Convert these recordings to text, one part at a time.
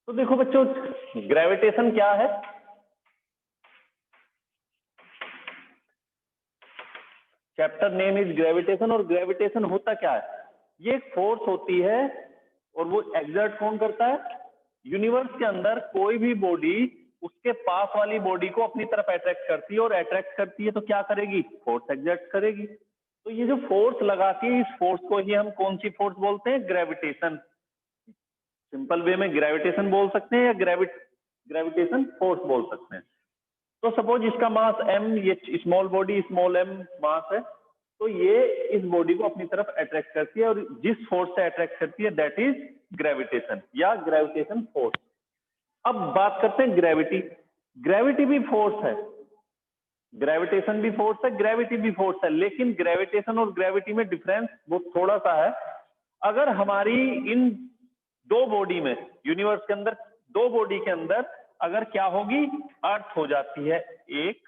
तो देखो बच्चों, ग्रेविटेशन क्या है? Chapter name is gravitation. और ग्रेविटेशन होता क्या है? ये एक फोर्स होती है और वो एग्जर्ट कौन करता है? यूनिवर्स के अंदर कोई भी बॉडी उसके पास वाली बॉडी को अपनी तरफ अट्रैक्ट करती है, और अट्रैक्ट करती है तो क्या करेगी? फोर्स एग्जर्ट करेगी। तो ये जो फोर्स लगाती है, इस फोर्स को ही हम कौन सी फोर्स बोलते हैं? ग्रेविटेशन। सिंपल वे में ग्रेविटेशन बोल सकते हैं या ग्रेविटेशन फोर्स बोल सकते हैं। तो सपोज इसका मास m, ये स्मॉल बॉडी स्मॉल m मास है, तो ये इस बॉडी को अपनी तरफ अट्रैक्ट करती है, और जिस फोर्स से अट्रैक्ट करती है दैट इज ग्रेविटेशन या ग्रेविटेशन फोर्स। अब बात करते हैं ग्रेविटी। ग्रेविटी भी फोर्स है, ग्रेविटेशन भी फोर्स है, ग्रेविटी भी फोर्स है, लेकिन ग्रेविटेशन और ग्रेविटी में डिफरेंस वो थोड़ा सा है। अगर हमारी इन दो बॉडी में, यूनिवर्स के अंदर दो बॉडी के अंदर अगर क्या होगी? अर्थ हो जाती है एक,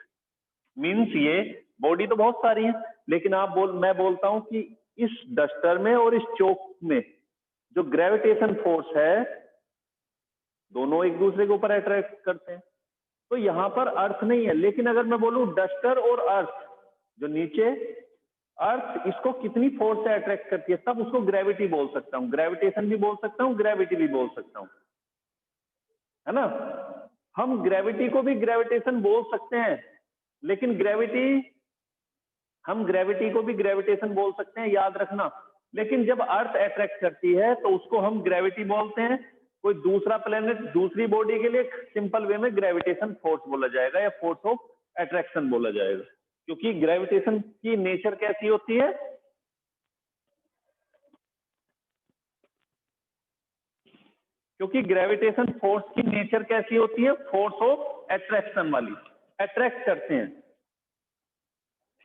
मीन्स ये बॉडी तो बहुत सारी है, लेकिन मैं बोलता हूं कि इस डस्टर में और इस चौक में जो ग्रेविटेशन फोर्स है, दोनों एक दूसरे के ऊपर अट्रैक्ट करते हैं। तो यहां पर अर्थ नहीं है, लेकिन अगर मैं बोलूं डस्टर और अर्थ, जो नीचे अर्थ इसको कितनी फोर्स से अट्रैक्ट करती है, तब उसको ग्रेविटी बोल सकता हूं। ग्रेविटेशन भी बोल सकता हूं, ग्रेविटी भी बोल सकता हूं, है ना? हम ग्रेविटी को भी ग्रेविटेशन बोल सकते हैं, लेकिन हम ग्रेविटी को भी ग्रेविटेशन बोल सकते हैं, याद रखना। लेकिन जब अर्थ अट्रैक्ट करती है तो उसको हम ग्रेविटी बोलते हैं। कोई दूसरा प्लेनेट, दूसरी बॉडी के लिए सिंपल वे में ग्रेविटेशन फोर्स बोला जाएगा या फोर्स ऑफ अट्रैक्शन बोला जाएगा, क्योंकि ग्रेविटेशन की नेचर कैसी होती है? क्योंकि ग्रेविटेशन फोर्स की नेचर कैसी होती है? फोर्स ऑफ अट्रैक्शन वाली, अट्रैक्ट करते हैं।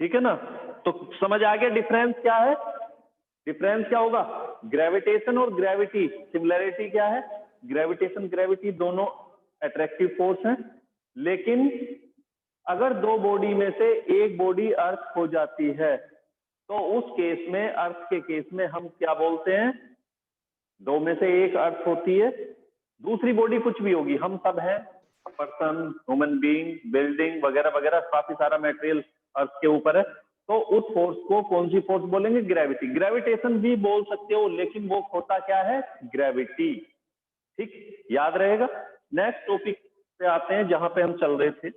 ठीक है ना? तो समझ आ गया डिफरेंस क्या है? डिफरेंस क्या होगा? ग्रेविटेशन और ग्रेविटी, सिमिलरिटी क्या है? ग्रेविटेशन ग्रेविटी दोनों अट्रैक्टिव फोर्स हैं, लेकिन अगर दो बॉडी में से एक बॉडी अर्थ हो जाती है तो उस केस में, अर्थ के केस में हम क्या बोलते हैं? दो में से एक अर्थ होती है, दूसरी बॉडी कुछ भी होगी, हम सब हैं, पर्सन, ह्यूमन बीइंग, बिल्डिंग वगैरह वगैरह, काफी सारा मटेरियल अर्थ के ऊपर है। तो उस फोर्स को कौन सी फोर्स बोलेंगे? ग्रेविटी। ग्रेविटेशन भी बोल सकते हो, लेकिन वो होता क्या है? ग्रेविटी। ठीक, याद रहेगा। नेक्स्ट टॉपिक पे आते हैं जहां पे हम चल रहे थे।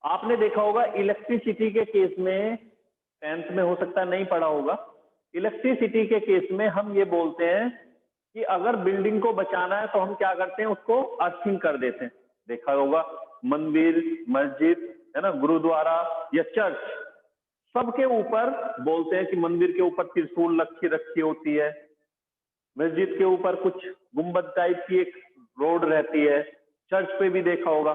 आपने देखा होगा इलेक्ट्रिसिटी के केस में, 10th में हो सकता है नहीं पढ़ा होगा, इलेक्ट्रिसिटी के केस में हम ये बोलते हैं कि अगर बिल्डिंग को बचाना है तो हम क्या करते हैं? उसको अर्थिंग कर देते हैं। देखा होगा मंदिर, मस्जिद, है ना, गुरुद्वारा या चर्च, सबके ऊपर बोलते हैं कि मंदिर के ऊपर त्रिशूल रखी होती है, मस्जिद के ऊपर कुछ गुंबद टाइप की एक रोड रहती है, चर्च पे भी देखा होगा।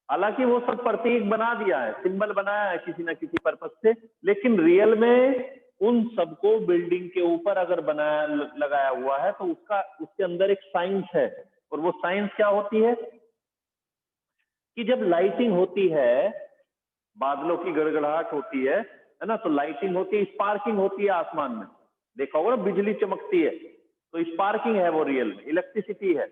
हालांकि वो सब प्रतीक बना दिया है, सिंबल बनाया है किसी ना किसी पर्पस से, लेकिन रियल में उन सबको बिल्डिंग के ऊपर अगर बनाया लगाया हुआ है तो उसके अंदर एक साइंस है। और वो साइंस क्या होती है? कि जब लाइटिंग होती है, बादलों की गड़गड़ाहट होती है ना, तो लाइटिंग होती है, स्पार्किंग होती है आसमान में, देखा होगा ना, बिजली चमकती है, तो स्पार्किंग है, वो रियल में इलेक्ट्रिसिटी है।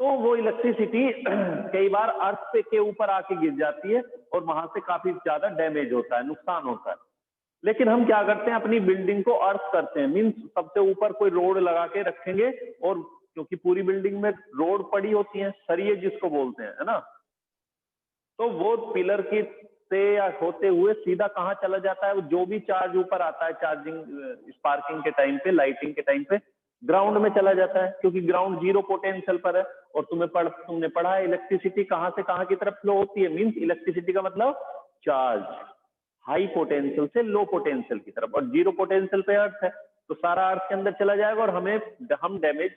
तो वो इलेक्ट्रिसिटी कई बार अर्थ पे के ऊपर आके गिर जाती है और वहां से काफी ज्यादा डैमेज होता है, नुकसान होता है। लेकिन हम क्या करते हैं? अपनी बिल्डिंग को अर्थ करते हैं, मीन्स सबसे ऊपर कोई रोड लगा के रखेंगे, और क्योंकि पूरी बिल्डिंग में रोड पड़ी होती है, सरिये जिसको बोलते हैं, है ना, तो वो पिलर की से या होते हुए सीधा कहाँ चला जाता है? जो भी चार्ज ऊपर आता है, चार्जिंग स्पार्किंग के टाइम पे, लाइटिंग के टाइम पे, ग्राउंड में चला जाता है, क्योंकि ग्राउंड जीरो पोटेंशियल पर है। और तुमने पढ़ा है इलेक्ट्रिसिटी कहां से कहां की तरफ फ्लो होती है? मीन्स इलेक्ट्रिसिटी का मतलब चार्ज हाई पोटेंशियल से लो पोटेंशियल की तरफ, और जीरो पोटेंशियल पे अर्थ है, तो सारा अर्थ के अंदर चला जाएगा और हम डैमेज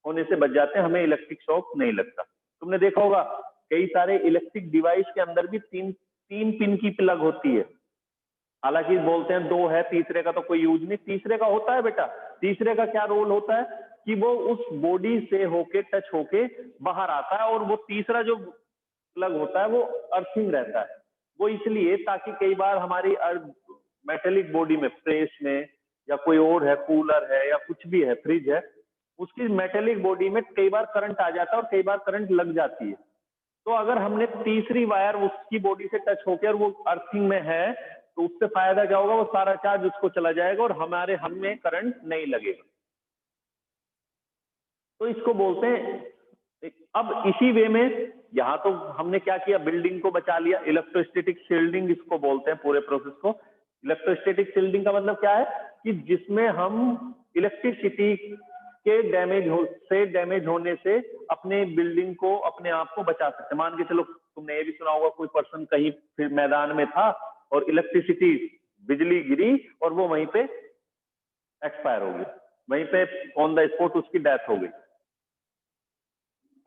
होने से बच जाते हैं, हमें इलेक्ट्रिक शॉक नहीं लगता। तुमने देखा होगा कई सारे इलेक्ट्रिक डिवाइस के अंदर भी तीन पिन की प्लग होती है। हालांकि बोलते हैं दो है, तीसरे का तो कोई यूज नहीं। तीसरे का होता है बेटा। तीसरे का क्या रोल होता है? कि वो उस बॉडी से होके टच होके बाहर आता है, और वो तीसरा जो प्लग होता है वो अर्थिंग रहता है। वो इसलिए ताकि कई बार हमारी मेटेलिक बॉडी में, प्रेस में या कोई और है, कूलर है या कुछ भी है, फ्रिज है, उसकी मेटेलिक बॉडी में कई बार करंट आ जाता है और कई बार करंट लग जाती है। तो अगर हमने तीसरी वायर उसकी बॉडी से टच होकर वो अर्थिंग में है, तो उससे फायदा क्या होगा, वो सारा चार्ज उसको चला जाएगा और हमें करंट नहीं लगेगा। तो इसको बोलते हैं। अब इसी वे में यहां तो हमने क्या किया, बिल्डिंग को बचा लिया, इलेक्ट्रोस्टैटिक शील्डिंग इसको बोलते हैं पूरे प्रोसेस को। इलेक्ट्रोस्टैटिक शील्डिंग का मतलब क्या है कि जिसमें हम इलेक्ट्रिसिटी के डैमेज होने से अपने बिल्डिंग को, अपने आप को बचा सकते हैं। मान के चलो, तुमने ये भी सुना होगा, कोई पर्सन कहीं फिर मैदान में था और इलेक्ट्रिसिटी, बिजली गिरी और वो वहीं पे एक्सपायर हो गया, वहीं पे ऑन द स्पॉट उसकी डेथ हो गई।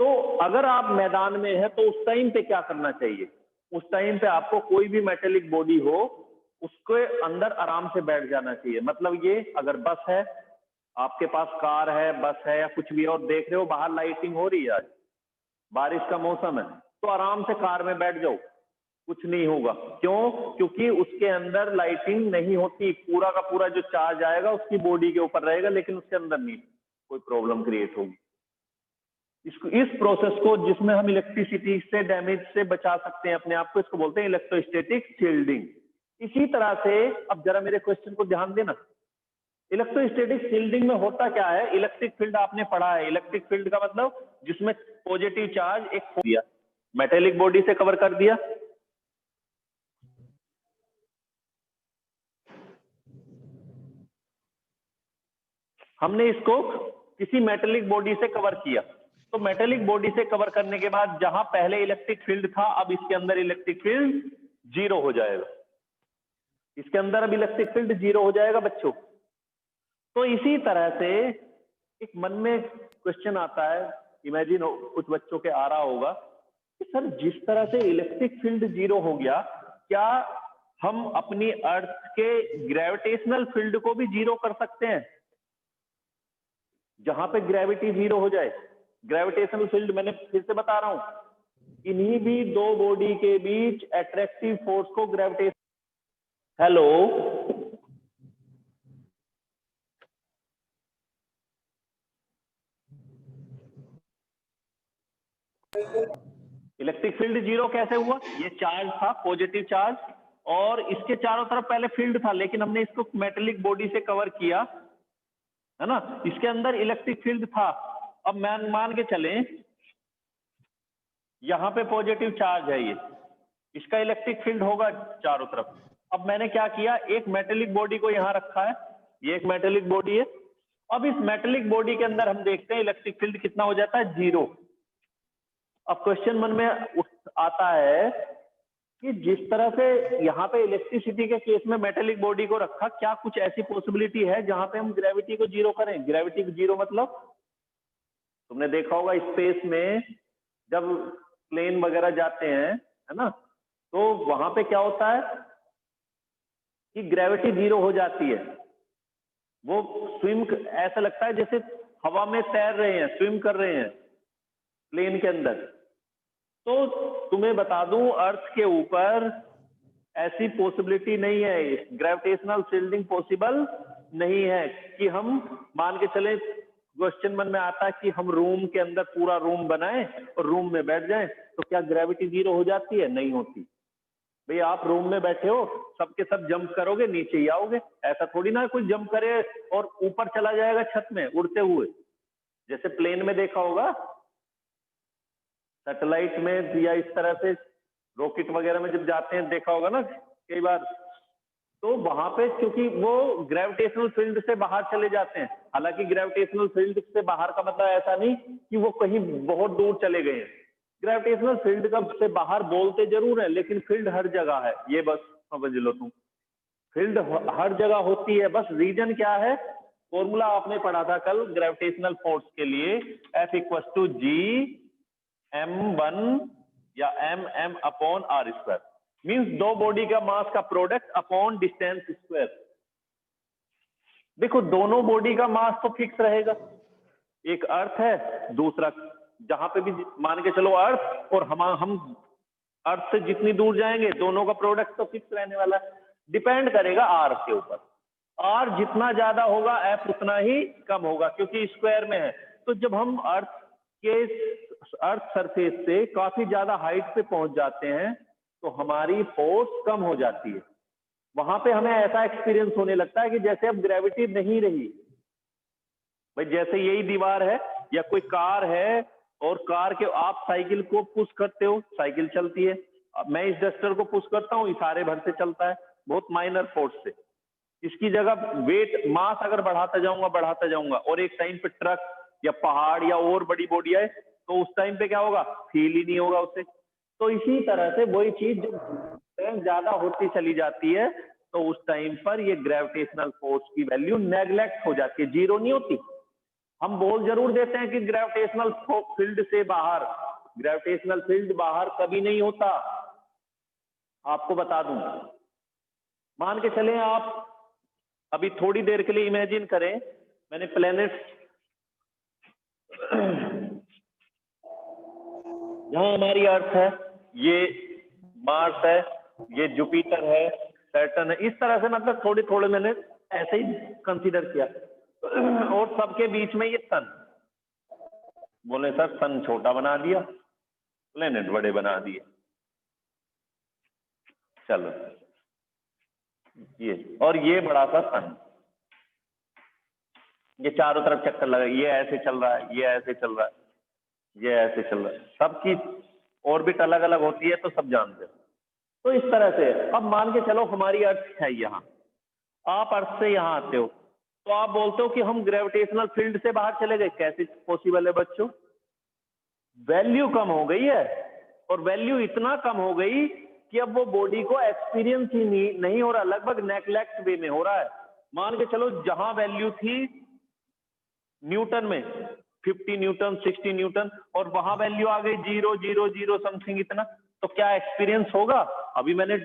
तो अगर आप मैदान में है तो उस टाइम पे क्या करना चाहिए, उस टाइम पे आपको कोई भी मेटेलिक बॉडी हो उसके अंदर आराम से बैठ जाना चाहिए। मतलब ये, अगर बस है, आपके पास कार है, बस है या कुछ भी, और देख रहे हो बाहर लाइटिंग हो रही है, आज बारिश का मौसम है, तो आराम से कार में बैठ जाओ, कुछ नहीं होगा। क्यों? क्योंकि उसके अंदर लाइटिंग नहीं होती, पूरा का पूरा जो चार्ज आएगा उसकी बॉडी के ऊपर रहेगा, लेकिन उसके अंदर नहीं कोई प्रॉब्लम क्रिएट होगी। इस प्रोसेस को, जिसमें हम इलेक्ट्रिसिटी से डैमेज से बचा सकते हैं अपने आप को, इसको बोलते हैं इलेक्ट्रोस्टैटिक शील्डिंग। इसी तरह से अब जरा मेरे क्वेश्चन को ध्यान देना, इलेक्ट्रोस्टैटिक शील्डिंग में होता क्या है। इलेक्ट्रिक फील्ड आपने पढ़ा है, इलेक्ट्रिक फील्ड का मतलब जिसमें पॉजिटिव चार्ज एक दिया, मेटेलिक बॉडी से कवर कर दिया, हमने इसको किसी मेटेलिक बॉडी से कवर किया, तो मेटेलिक बॉडी से कवर करने के बाद जहां पहले इलेक्ट्रिक फील्ड था, अब इसके अंदर इलेक्ट्रिक फील्ड जीरो हो जाएगा। इसके अंदर अब इलेक्ट्रिक फील्ड जीरो हो जाएगा बच्चों। तो इसी तरह से एक मन में क्वेश्चन आता है, इमेजिन कुछ बच्चों के आ रहा होगा कि सर जिस तरह से इलेक्ट्रिक फील्ड जीरो हो गया, क्या हम अपनी अर्थ के ग्रेविटेशनल फील्ड को भी जीरो कर सकते हैं? जहां पे ग्रेविटी जीरो हो जाए, ग्रेविटेशनल फील्ड, मैंने फिर से बता रहा हूं, इन्हीं भी दो बॉडी के बीच अट्रैक्टिव फोर्स को gravitation, hello, electric field zero कैसे हुआ? ये चार्ज था, पॉजिटिव चार्ज, और इसके चारों तरफ पहले फील्ड था, लेकिन हमने इसको मेटेलिक बॉडी से कवर किया, है ना, इसके अंदर इलेक्ट्रिक फील्ड था। अब मान के चलें यहां पे पॉजिटिव चार्ज है, ये इसका इलेक्ट्रिक फील्ड होगा चारों तरफ। अब मैंने क्या किया, एक मेटेलिक बॉडी को यहां रखा है, ये एक मेटेलिक बॉडी है। अब इस मेटेलिक बॉडी के अंदर हम देखते हैं इलेक्ट्रिक फील्ड कितना हो जाता है, जीरो। अब क्वेश्चन मन में आता है कि जिस तरह से यहाँ पे इलेक्ट्रिसिटी के केस में मेटेलिक बॉडी को रखा, क्या कुछ ऐसी पॉसिबिलिटी है जहां पे हम ग्रेविटी को जीरो करें? ग्रेविटी को जीरो मतलब, तुमने देखा होगा स्पेस में जब प्लेन वगैरह जाते हैं, है ना, तो वहां पे क्या होता है कि ग्रेविटी जीरो हो जाती है। वो स्विम, ऐसा लगता है जैसे हवा में तैर रहे हैं, स्विम कर रहे हैं प्लेन के अंदर। तो तुम्हें बता दूं, अर्थ के ऊपर ऐसी पॉसिबिलिटी नहीं है, ग्रेविटेशनल शील्डिंग पॉसिबल नहीं है कि हम, मान के चले, क्वेश्चन मन में आता है कि हम रूम के अंदर पूरा रूम बनाएं और रूम में बैठ जाएं, तो क्या ग्रेविटी जीरो हो जाती है? नहीं होती। भाई आप रूम में बैठे हो, सबके सब जंप करोगे, नीचे ही आओगे, ऐसा थोड़ी ना कोई जंप करे और ऊपर चला जाएगा छत में उड़ते हुए, जैसे प्लेन में देखा होगा, सैटेलाइट में या इस तरह से रॉकेट वगैरह में जब जाते हैं, देखा होगा ना कई बार, तो वहां पे क्योंकि वो ग्रेविटेशनल फील्ड से बाहर चले जाते हैं। हालांकि ग्रेविटेशनल फील्ड से बाहर का मतलब ऐसा नहीं कि वो कहीं बहुत दूर चले गए हैं, ग्रेविटेशनल फील्ड का से बाहर बोलते जरूर है, लेकिन फील्ड हर जगह है, ये बस समझ लो तुम, फील्ड हर जगह होती है। बस रीजन क्या है, फॉर्मूला आपने पढ़ा था कल ग्रेविटेशनल फोर्स के लिए, F = G(m1) या M upon r square, means दो बॉडी का मास का प्रोडक्ट अपॉन डिस्टेंस स्क्वायर। देखो दोनों बॉडी का मास तो फिक्स रहेगा, एक अर्थ है, दूसरा जहां पे भी मान के चलो अर्थ, और हम अर्थ से जितनी दूर जाएंगे दोनों का प्रोडक्ट तो फिक्स रहने वाला है। डिपेंड करेगा आर के ऊपर। आर जितना ज्यादा होगा एफ उतना ही कम होगा, क्योंकि स्क्वायर में है। तो जब हम अर्थ सरफेस से काफी ज्यादा हाइट पे पहुंच जाते हैं तो हमारी फोर्स कम हो जाती है। वहां पे हमें ऐसा एक्सपीरियंस होने लगता है कि जैसे अब ग्रेविटी नहीं रही। भाई जैसे यही दीवार है या कोई कार है और कार के आप साइकिल को पुश करते हो, साइकिल चलती है। मैं इस डस्टर को पुश करता हूँ, इशारे भर से चलता है, बहुत माइनर फोर्स से। इसकी जगह वेट मास अगर बढ़ाता जाऊंगा और एक टाइम पे ट्रक या पहाड़ या और बड़ी बॉडी आए तो उस टाइम पे क्या होगा, फील ही नहीं होगा उसे। तो इसी तरह से वही चीज जब ज्यादा होती चली जाती है तो उस टाइम पर ये ग्रेविटेशनल फोर्स की वैल्यू नेग्लेक्ट हो जाती है, जीरो नहीं होती। हम बोल जरूर देते हैं कि ग्रेविटेशनल फील्ड से बाहर, ग्रेविटेशनल फील्ड बाहर कभी नहीं होता। आपको बता दूं, मान के चले आप अभी थोड़ी देर के लिए इमेजिन करें, मैंने प्लेनेट यहां हमारी अर्थ है, ये मार्स है, ये जुपिटर है, सैटर्न है, इस तरह से मतलब थोड़े थोड़े मैंने ऐसे ही कंसीडर किया। और सबके बीच में ये सन। बोले सर सन छोटा बना दिया, प्लेनेट बड़े बना दिए। चलो ये और ये बड़ा सा सन, ये चारों तरफ चक्कर लगा, ये ऐसे चल रहा है, ये ऐसे चल रहा है, ये ऐसे चल रहा है। सबकी ऑर्बिट अलग अलग होती है तो सब जानते हैं। तो इस तरह से अब मान के चलो हमारी अर्थ है यहाँ, आप अर्थ से यहाँ आते हो तो आप बोलते हो कि हम ग्रेविटेशनल फील्ड से बाहर चले गए। कैसे पॉसिबल है बच्चों? वैल्यू कम हो गई है, और वैल्यू इतना कम हो गई कि अब वो बॉडी को एक्सपीरियंस ही नहीं हो रहा, लगभग नेग्लेक्ट वे में हो रहा है। मान के चलो जहां वैल्यू थी न्यूटन में 50 न्यूटन 60 न्यूटन और वहां वैल्यू आ गई 0.000 समथिंग इतना, तो क्या एक्सपीरियंस होगा? अभी मैंने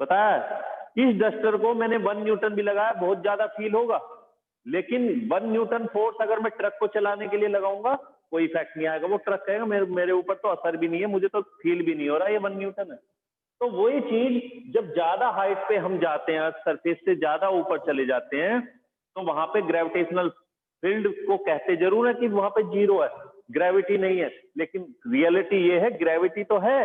बताया इस डस्टर को मैंने 1 न्यूटन भी लगाया, बहुत ज्यादा फील होगा, लेकिन 1 न्यूटन फोर्स अगर मैं ट्रक को चलाने के लिए लगाऊंगा कोई इफेक्ट नहीं आएगा। वो ट्रक कहेगा मेरे ऊपर तो असर भी नहीं है, मुझे तो फील भी नहीं हो रहा, ये 1 न्यूटन है। तो वही चीज जब ज्यादा हाइट पे हम जाते हैं, सरफेस से ज्यादा ऊपर चले जाते हैं, तो वहां पे ग्रेविटेशनल फील्ड को कहते जरूर है कि वहां पे जीरो है, ग्रेविटी नहीं है, लेकिन रियलिटी ये है ग्रेविटी तो है,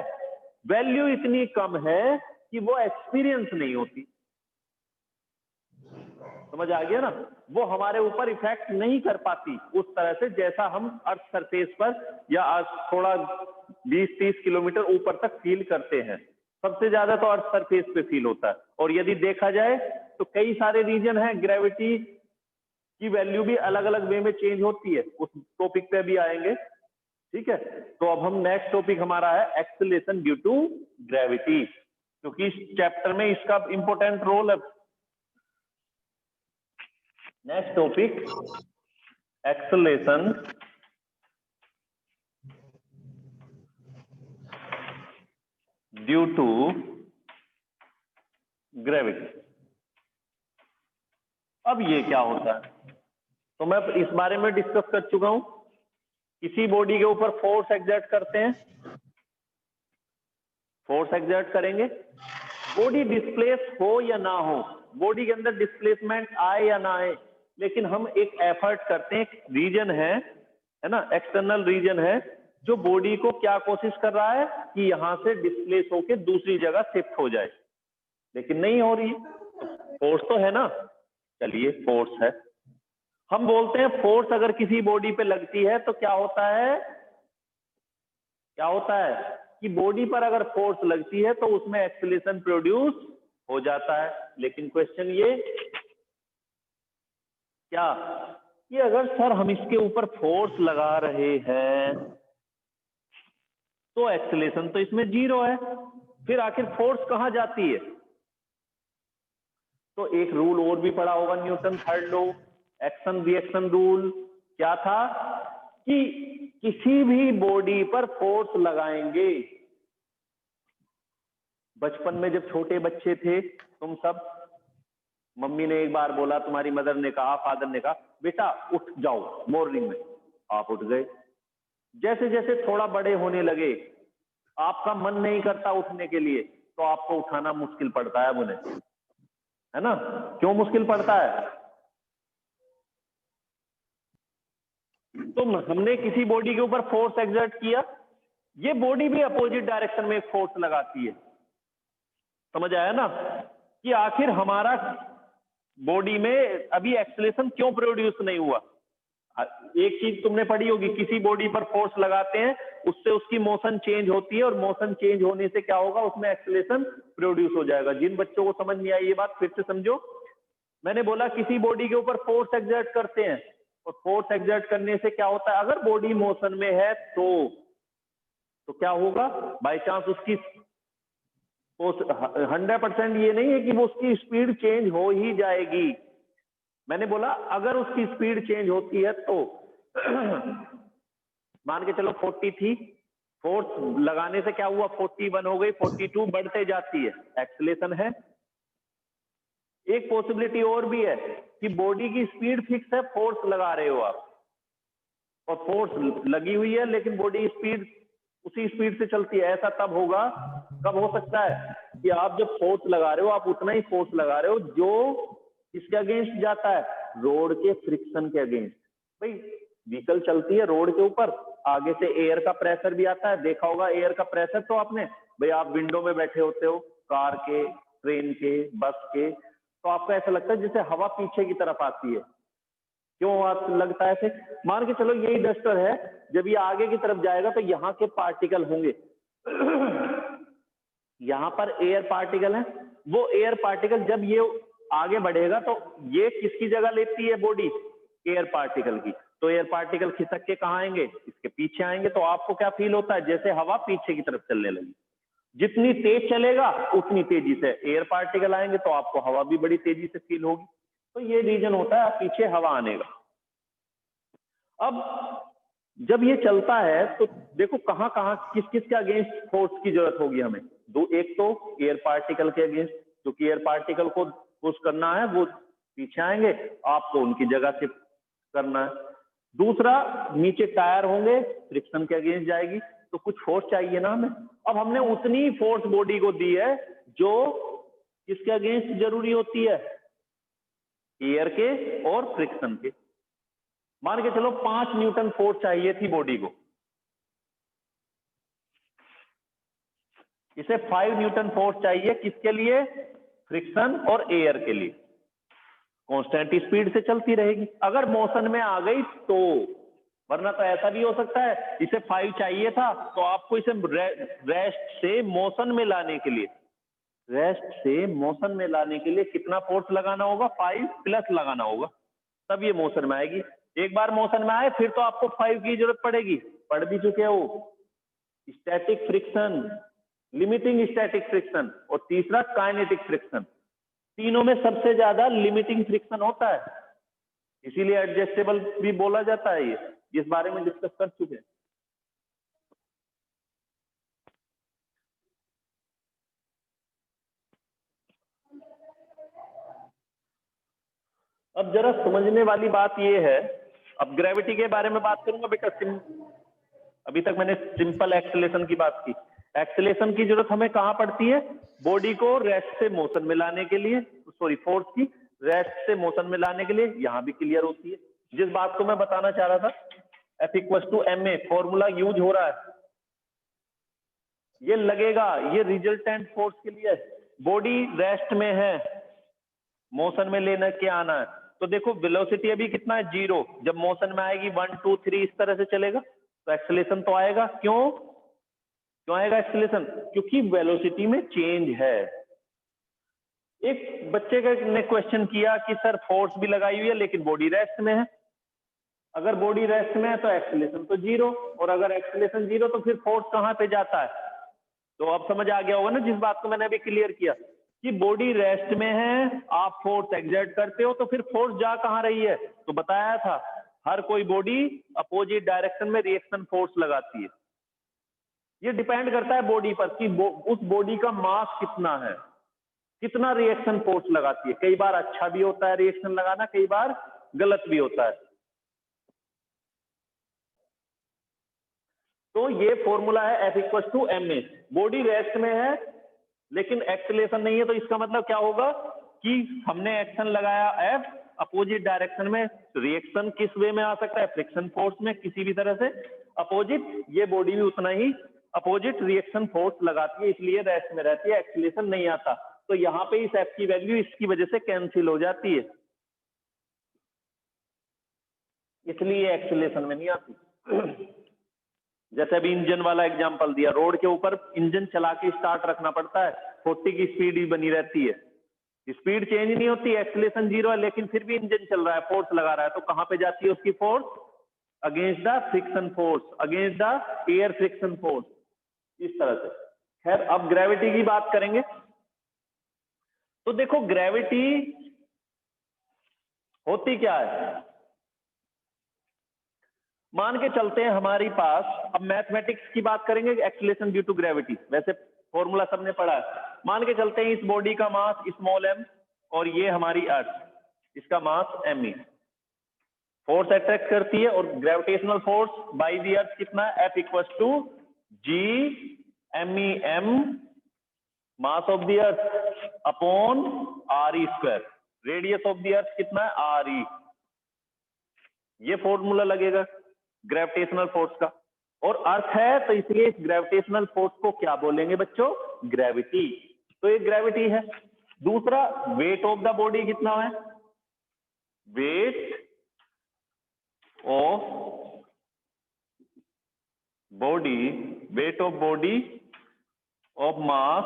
वैल्यू इतनी कम है कि वो एक्सपीरियंस नहीं होती। समझ आ गया ना? वो हमारे ऊपर इफेक्ट नहीं कर पाती उस तरह से जैसा हम अर्थ सरफेस पर या थोड़ा 20-30 किलोमीटर ऊपर तक फील करते हैं। सबसे ज्यादा तो अर्थ सरफेस पे फील होता है। और यदि देखा जाए तो कई सारे रीजन हैं, ग्रेविटी की वैल्यू भी अलग अलग वे में चेंज होती है, उस टॉपिक पे भी आएंगे। ठीक है, तो अब हम नेक्स्ट टॉपिक हमारा है एक्सेलरेशन ड्यू टू ग्रेविटी, क्योंकि इस चैप्टर में इसका इंपॉर्टेंट रोल है। Next topic acceleration due to gravity. अब ये क्या होता है तो मैं इस बारे में डिस्कस कर चुका हूं। किसी बॉडी के ऊपर फोर्स एक्सर्ट करते हैं, फोर्स एक्सर्ट करेंगे, बॉडी डिस्प्लेस हो या ना हो, बॉडी के अंदर डिस्प्लेसमेंट आए या ना आए, लेकिन हम एक एफर्ट करते हैं, एक रीजन है ना, एक्सटर्नल रीजन है जो बॉडी को क्या कोशिश कर रहा है कि यहां से डिस्प्लेस होके दूसरी जगह शिफ्ट हो जाए, लेकिन नहीं हो रही। फोर्स तो है ना, चलिए फोर्स है। हम बोलते हैं फोर्स अगर किसी बॉडी पे लगती है तो क्या होता है, क्या होता है कि बॉडी पर अगर फोर्स लगती है तो उसमें एक्सेलरेशन प्रोड्यूस हो जाता है। लेकिन क्वेश्चन ये क्या कि अगर सर हम इसके ऊपर फोर्स लगा रहे हैं तो एक्सेलरेशन तो इसमें जीरो है, फिर आखिर फोर्स कहां जाती है? तो एक रूल और भी पढ़ा होगा, Newton third law, action reaction rule. क्या था कि किसी भी बॉडी पर फोर्स लगाएंगे, बचपन में जब छोटे बच्चे थे तुम सब, मम्मी ने एक बार बोला, तुम्हारी मदर ने कहा, फादर ने कहा बेटा उठ जाओ मॉर्निंग में, आप उठ गए। जैसे जैसे थोड़ा बड़े होने लगे आपका मन नहीं करता उठने के लिए, तो आपको उठाना मुश्किल पड़ता है उन्हें, है ना? क्यों मुश्किल पड़ता है? तो हमने किसी बॉडी के ऊपर फोर्स एक्सर्ट किया, ये बॉडी भी अपोजिट डायरेक्शन में एक फोर्स लगाती है। समझ आया ना कि आखिर हमारा बॉडी में अभी एक्सेलरेशन क्यों प्रोड्यूस नहीं हुआ? एक चीज तुमने पढ़ी होगी, किसी बॉडी पर फोर्स लगाते हैं, उससे उसकी मोशन चेंज होती है, और मोशन चेंज होने से क्या होगा, उसमें एक्सेलरेशन प्रोड्यूस हो जाएगा। जिन बच्चों को समझ नहीं आई ये बात, फिर से समझो। मैंने बोला किसी बॉडी के ऊपर फोर्स एक्सर्ट करते हैं, और फोर्स एक्सर्ट करने से क्या होता है, अगर बॉडी मोशन में है तो क्या होगा, बाय चांस उसकी 100% ये नहीं है कि वो उसकी स्पीड चेंज हो ही जाएगी। मैंने बोला अगर उसकी स्पीड चेंज होती है तो मान के चलो 40 थी, फोर्स लगाने से क्या हुआ, 41 हो गई, 42 बढ़ते जाती है, एक्सेलरेशन है। एक पॉसिबिलिटी और भी है कि बॉडी की स्पीड फिक्स है, फोर्स लगा रहे हो आप, और फोर्स लगी हुई है लेकिन बॉडी स्पीड उसी स्पीड से चलती है। ऐसा तब होगा, कब हो सकता है कि आप जब फोर्स लगा रहे हो, आप उतना ही फोर्स लगा रहे हो जो किसके अगेंस्ट जाता है, रोड के फ्रिक्शन के अगेंस्ट। भाई व्हीकल चलती है रोड के ऊपर, आगे से एयर का प्रेशर भी आता है, देखा होगा एयर का प्रेशर तो आपने, भाई आप विंडो में बैठे होते हो कार के, ट्रेन के, बस के, तो आपको ऐसा लगता है जैसे हवा पीछे की तरफ आती है। क्यों लगता है ऐसे? मान के चलो यही डस्टर है, जब ये आगे की तरफ जाएगा तो यहाँ के पार्टिकल होंगे यहाँ पर एयर पार्टिकल है, वो एयर पार्टिकल जब ये आगे बढ़ेगा तो ये किसकी जगह लेती है बॉडी, एयर पार्टिकल की। तो एयर पार्टिकल खिसक के कहाँ आएंगे, इसके पीछे आएंगे। तो आपको क्या फील होता है, जैसे हवा पीछे की तरफ चलने लगी। जितनी तेज चलेगा उतनी तेजी से एयर पार्टिकल आएंगे, तो आपको हवा भी बड़ी तेजी से फील होगी। तो ये रीजन होता है पीछे हवा आने का। अब जब ये चलता है तो देखो कहां कहां किस किस के अगेंस्ट फोर्स की जरूरत होगी हमें। एक तो एयर पार्टिकल के अगेंस्ट, क्योंकि एयर पार्टिकल को पुश करना है, वो पीछे आएंगे, आपको उनकी जगह से करना है। दूसरा नीचे टायर होंगे, फ्रिक्शन के अगेंस्ट जाएगी, तो कुछ फोर्स चाहिए ना हमें। अब हमने उतनी फोर्स बॉडी को दी है जो किसके अगेंस्ट जरूरी होती है, एयर के और फ्रिक्शन के। मान के चलो 5 न्यूटन फोर्स चाहिए थी बॉडी को, इसे 5 न्यूटन फोर्स चाहिए, किसके लिए, फ्रिक्शन और एयर के लिए। कांस्टेंट स्पीड से चलती रहेगी, अगर मोशन में आ गई तो, वरना तो ऐसा भी हो सकता है इसे 5 चाहिए था, तो आपको इसे रेस्ट से मोशन में लाने के लिए, कितना फोर्स लगाना होगा, 5 प्लस लगाना होगा, तब ये मोशन में आएगी। एक बार मोशन में आए फिर तो आपको 5 की जरूरत पड़ेगी, पढ़ भी चुके हो। Static friction, limiting static friction, और तीसरा काइनेटिक फ्रिक्शन। तीनों में सबसे ज्यादा लिमिटिंग फ्रिक्शन होता है, इसीलिए एडजस्टेबल भी बोला जाता है। ये इस बारे में डिस्कस कर चुके हैं। अब जरा समझने वाली बात ये है, अब ग्रेविटी के बारे में बात करूंगा बेटा। अभी तक मैंने सिंपल एक्सेलरेशन की बात की। एक्सेलरेशन की जरूरत हमें कहां पड़ती है, बॉडी को रेस्ट से मोशन में लाने के लिए, सॉरी फोर्स की रेस्ट से मोशन में लाने के लिए, यहां भी क्लियर होती है। जिस बात को मैं बताना चाह रहा था, F=ma फॉर्मूला यूज हो रहा है, ये लगेगा, ये रिजल्टेंट फोर्स के लिए। बॉडी रेस्ट में है, मोशन में लेने के आना है, तो देखो वेलोसिटी अभी कितना है, 0। जब मोशन में आएगी 1 2 3 इस तरह से चलेगा, तो एक्सेलरेशन तो आएगा। क्यों आएगा एक्सेलरेशन, क्योंकि वेलोसिटी में चेंज है। एक बच्चे ने क्वेश्चन किया कि सर फोर्स भी लगाई हुई है लेकिन बॉडी रेस्ट में है। अगर बॉडी रेस्ट में है तो एक्सेलरेशन तो 0, और अगर एक्सेलरेशन 0 तो फिर फोर्स कहां पे जाता है। तो अब समझ आ गया होगा ना, जिस बात को मैंने अभी क्लियर किया कि बॉडी रेस्ट में है, आप फोर्स एक्सर्ट करते हो, तो फिर फोर्स जा कहां रही है। तो बताया था हर कोई बॉडी अपोजिट डायरेक्शन में रिएक्शन फोर्स लगाती है। ये डिपेंड करता है बॉडी पर कि उस बॉडी का मास कितना है, कितना रिएक्शन फोर्स लगाती है। कई बार अच्छा भी होता है रिएक्शन लगाना, कई बार गलत भी होता है। तो ये फॉर्मूला है F equal to ma। Body rest में है लेकिन एक्सेलेरेशन नहीं है, तो इसका मतलब क्या होगा कि हमने एक्शन लगाया F अपोजिट डायरेक्शन में, रिएक्शन किस वे में आ सकता है, फ्रिक्शन फोर्स में, किसी भी तरह से अपोजिट। ये बॉडी भी उतना ही अपोजिट रिएक्शन फोर्स लगाती है, इसलिए रेस्ट में रहती है, एक्सीलरेशन नहीं आता। तो यहाँ पे इस F की वैल्यू इसकी वजह से कैंसिल हो जाती है, इसलिए एक्सीलरेशन में नहीं आती। जैसे अभी इंजन वाला एग्जांपल दिया, रोड के ऊपर इंजन चला के स्टार्ट रखना पड़ता है, 40 की स्पीड ही बनी रहती है, स्पीड चेंज नहीं होती, एक्सीलरेशन 0 है, लेकिन फिर भी इंजन चल रहा है, फोर्स लगा रहा है, तो कहां पे जाती है उसकी force? Against the friction force, against the air friction force, इस तरह से। खैर अब ग्रेविटी की बात करेंगे। तो देखो ग्रेविटी होती क्या है, मान के चलते हैं हमारे पास, अब मैथमेटिक्स की बात करेंगे, एक्सीलरेशन ड्यू टू ग्रेविटी, वैसे फॉर्मूला सबने पढ़ा है। मान के चलते हैं इस बॉडी का मास स्मॉल m और ये हमारी अर्थ, इसका मास m, फोर्स अट्रैक्ट करती है, और gravitational force by the earth कितना है? F equal to G MEM mass of the earth upon RE square, radius of the earth कितना है? RE। ये फॉर्मूला लगेगा ग्रेविटेशनल फोर्स का, और अर्थ है तो इसलिए इस ग्रेविटेशनल फोर्स को क्या बोलेंगे बच्चों? ग्रेविटी। तो ये ग्रेविटी है। दूसरा, वेट ऑफ द बॉडी कितना है? Weight of body, weight of body of mass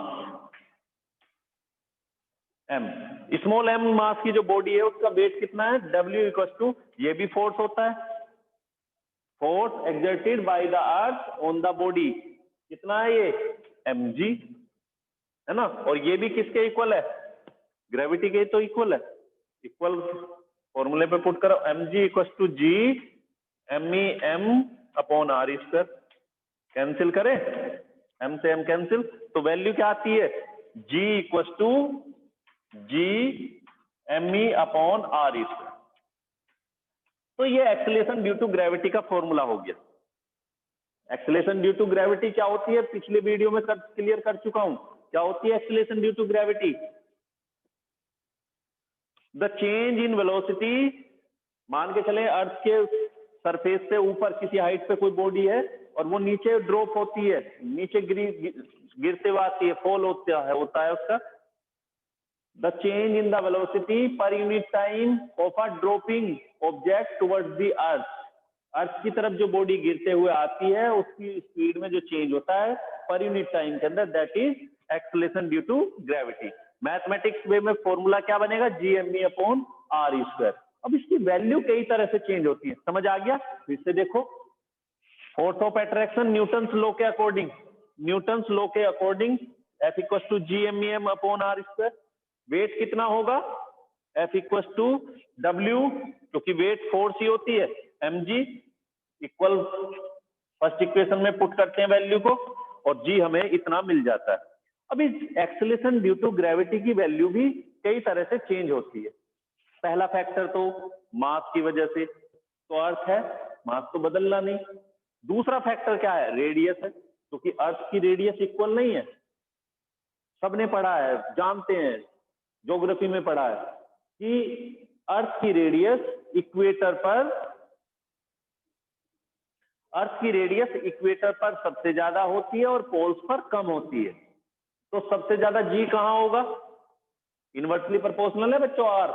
m, small m मास की जो बॉडी है उसका वेट कितना है? W इक्वल टू, ये भी फोर्स होता है, force exerted by the earth on the body, कितना है ये? mg, है ना। और ये भी किसके इक्वल है? ग्रेविटी के तो इक्वल है, इक्वल फॉर्मूले पे पुट करो, mg equal to g MEM upon r square, cancel करें, m से m कैंसिल, तो वैल्यू क्या आती है? g equal to g me upon r square. तो ये एक्सीलरेशन ड्यू टू ग्रेविटी का फॉर्मूला हो गया। एक्सीलरेशन ड्यू टू ग्रेविटी क्या होती है, पिछले वीडियो में क्लियर कर चुका हूं। क्या होती है acceleration due to gravity? The change in velocity, मान के चले अर्थ के सरफेस से ऊपर किसी हाइट पे कोई बॉडी है और वो नीचे ड्रॉप होती है, नीचे गिरते हुए आती है, फॉल होता है उसका। The change in the velocity per unit time of a dropping object towards the earth, earth की तरफ जो बॉडी गिरते हुए आती है उसकी स्पीड में जो चेंज होता है पर यूनिट टाइम के अंदर, that is acceleration due to gravity. Mathematics way में फॉर्मूला क्या बनेगा? GME upon R square. अब इसकी वैल्यू कई तरह से चेंज होती है, समझ आ गया? फिर से देखो, force of attraction Newton's law के अकॉर्डिंग, न्यूटन्स लॉ के according F equal to GMEM upon R square. Weight कितना होगा? F इक्वल टू W, क्योंकि वेट फोर्स ही होती है, mg इक्वल, फर्स्ट इक्वेशन में पुट करते हैं वैल्यू को, और g हमें इतना मिल जाता है। अब इस एक्सीलरेशन ड्यू टू ग्रेविटी की वैल्यू भी कई तरह से चेंज होती है। पहला फैक्टर तो मास की वजह से, तो अर्थ है, मास तो बदलना नहीं। दूसरा फैक्टर क्या है? रेडियस है, क्योंकि अर्थ की रेडियस इक्वल नहीं है, सबने पढ़ा है, जानते हैं, ज्योग्राफी में पढ़ा है कि अर्थ की रेडियस इक्वेटर पर, अर्थ की रेडियस इक्वेटर पर सबसे ज्यादा होती है और पोल्स पर कम होती है। तो सबसे ज्यादा जी कहां होगा? इनवर्सली प्रोपोर्शनल है बच्चों आर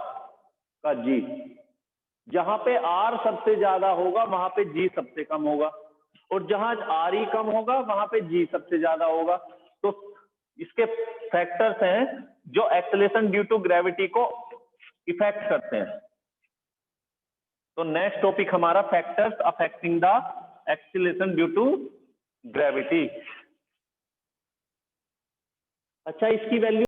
का जी, जहां पे आर सबसे ज्यादा होगा वहां पे जी सबसे कम होगा, और जहां आर ही कम होगा वहां पे जी सबसे ज्यादा होगा। तो इसके फैक्टर्स हैं जो एक्सीलरेशन ड्यू टू ग्रेविटी को इफेक्ट करते हैं। तो नेक्स्ट टॉपिक हमारा factors affecting the acceleration due to gravity. अच्छा, इसकी वैल्यू